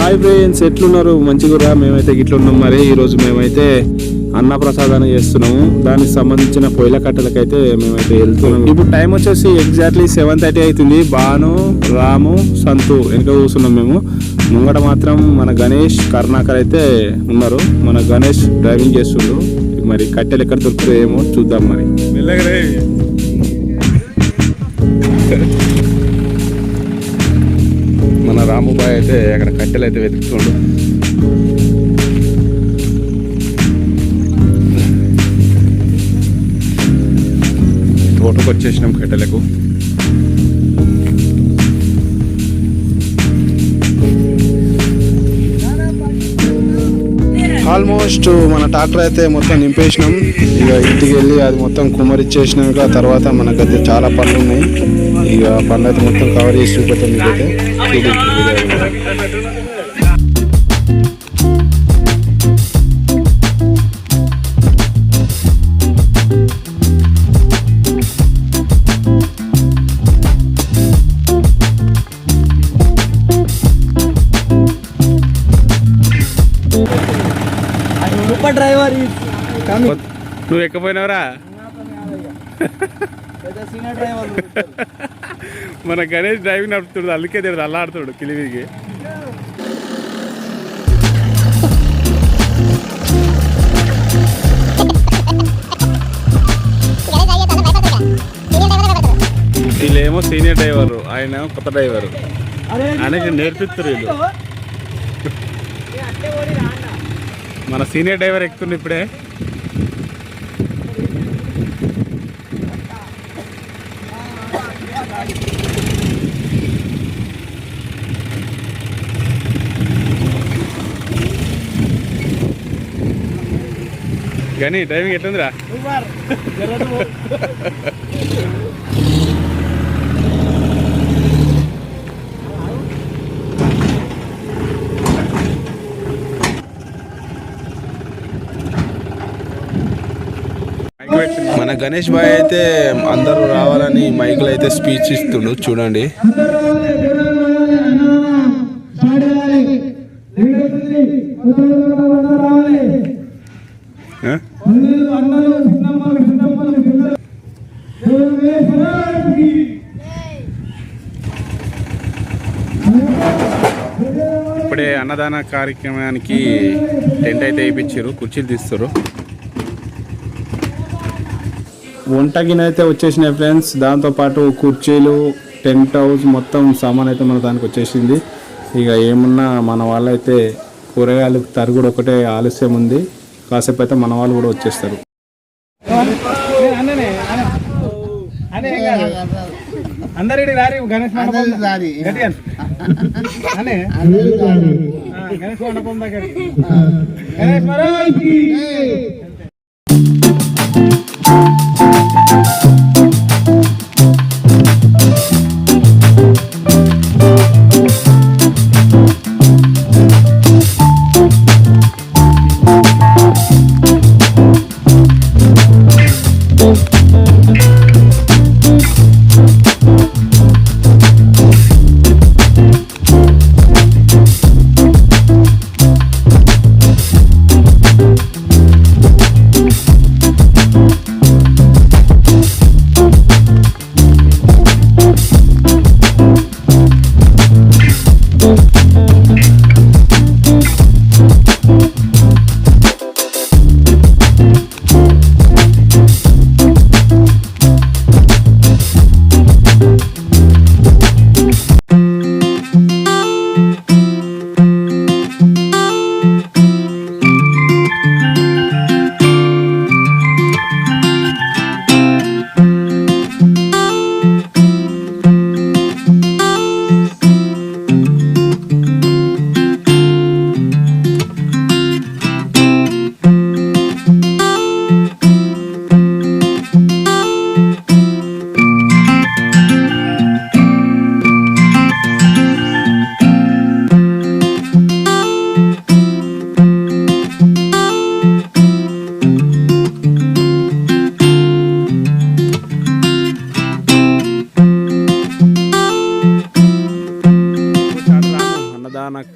Hi friends, ఎట్లున్నారు? మంచిగా మేమైతే గిట్ల ఉన్నాం. మరి ఈరోజు మేమైతే అన్నప్రసాదాన్ని చేస్తున్నాము. దానికి సంబంధించిన పొయ్యిల కట్టెలకైతే మేమైతే వెళ్తున్నాము. ఇప్పుడు టైం వచ్చేసి ఎగ్జాక్ట్లీ 7:30 అవుతుంది. బాను, రాము, సంతు వెనుక కూర్చున్నాం మేము. ముంగట మాత్రం మన గణేష్, కరుణాకర్ అయితే ఉన్నారు. మన గణేష్ డ్రైవింగ్ చేస్తుండ్రు. మరి కట్టెలు ఎక్కడ దొరుకుతాయేమో చూద్దాం. మరి మన రాముబాయ్ అయితే అక్కడ కట్టెలు అయితే వెతుకుతుండు. తోటకు వచ్చేసినాం కట్టెలకు. ఆల్మోస్ట్ మన ట్రాక్టర్ అయితే మొత్తం నింపేసినాం. ఇక ఇంటికి వెళ్ళి అది మొత్తం కుమ్మరిచ్చేసినాక తర్వాత మన గద్దె చాలా పనులు ఉన్నాయి. ఇక పనులు అయితే మొత్తం కవర్ చేసి చూపెట్టాం. మీకైతే డ్రైవర్ నువ్వు ఎక్కపోయినావురా? మన గణేష్ డ్రైవింగ్ నడుపుతుడు, అందుకే తెలియదు అల్లాడుతుడు కిలివికి. వీళ్ళేమో సీనియర్ డ్రైవరు, ఆయన కొత్త డ్రైవరు. ఆయనకి నేర్పిస్తారు వీళ్ళు. మన సీనియర్ డ్రైవర్ ఎక్కుతుండే ఇప్పుడే. కానీ డ్రైవింగ్ ఎట్లుందిరా? మన గణేష్ బాయ్ అయితే అందరూ రావాలని మైకులు అయితే స్పీచ్ ఇస్తుండు. చూడండి. ఇప్పుడే అన్నదాన కార్యక్రమానికి టెంట్ అయితే వేయించారు, కుర్చీలు తీస్తారు. వంట గిన్నె అయితే వచ్చేసినాయి ఫ్రెండ్స్. దాంతోపాటు కుర్చీలు, టెంట్ హౌస్ మొత్తం సామాన్ అయితే మన దానికి వచ్చేసింది. ఇక ఏమున్నా మన వాళ్ళైతే కూరగాయలు తరుగుడు ఒకటే ఆలస్యం ఉంది. కాసేపు అయితే మన వాళ్ళు కూడా వచ్చేస్తారు.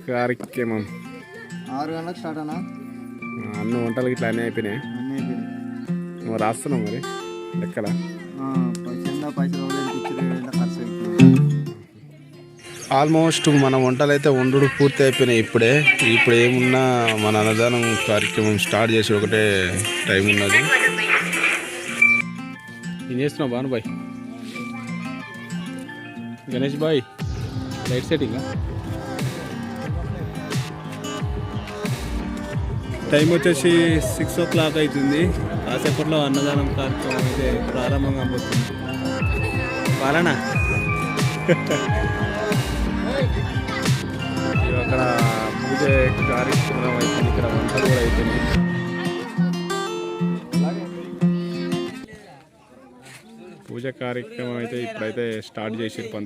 కార్యక్రమం 6 గంటలకు స్టార్ట్ అన్నా. అన్ని వంటలు ఇట్లా అన్నీ అయిపోయినాయి. అన్నీ అయిపోయినాయి. నువ్వు రాస్తున్నావు మరి ఎక్కడ పైసలు ఖర్చు ఆల్మోస్ట్ మన వంటలు అయితే వండుడు పూర్తి అయిపోయినాయి. ఇప్పుడు ఏమున్నా మన అన్నదానం కార్యక్రమం స్టార్ట్ చేసి ఒకటే టైం ఉన్నది. ఏం చేస్తున్నావు Bhanubhai? Ganesh bhai light setting. Time వచ్చేసి 6 o'clock అవుతుంది. కాసేపట్లో అన్నదానం కార్యక్రమం అయితే ప్రారంభంగా పోతుంది. పాలనా అక్కడ పూజ కార్యక్రమం అవుతుంది. ఇక్కడ వంటలు కూడా అవుతుంది. పూజ కార్యక్రమం అయితే ఇప్పుడైతే స్టార్ట్ చేసారు.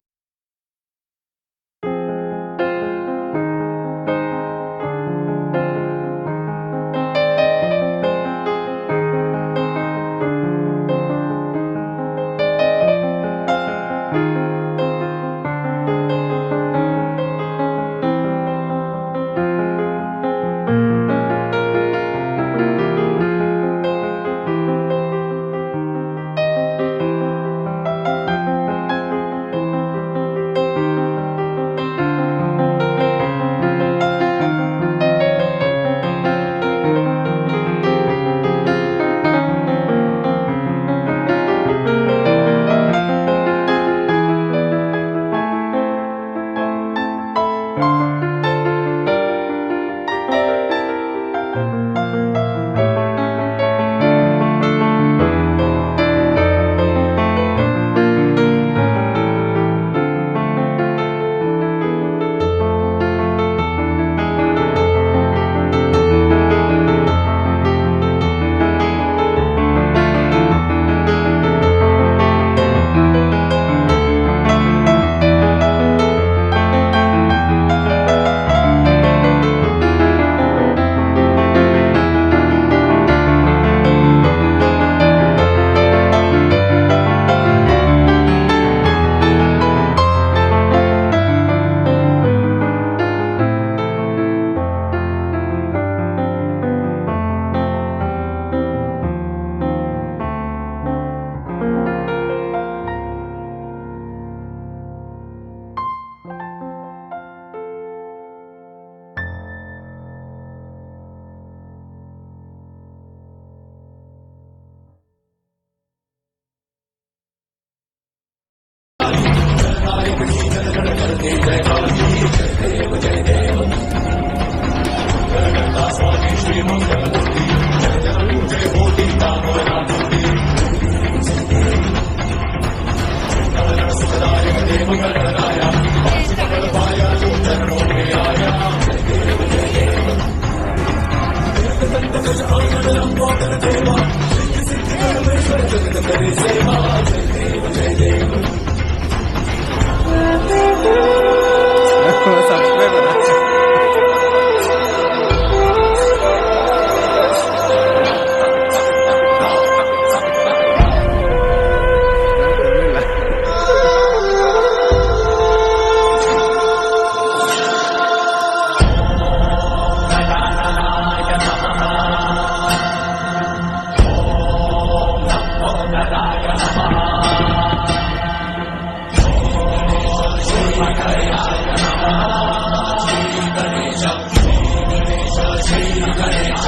Gणेश श्री गणेश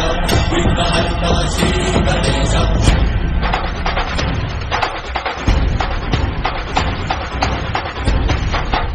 विघ्नहर्ता श्री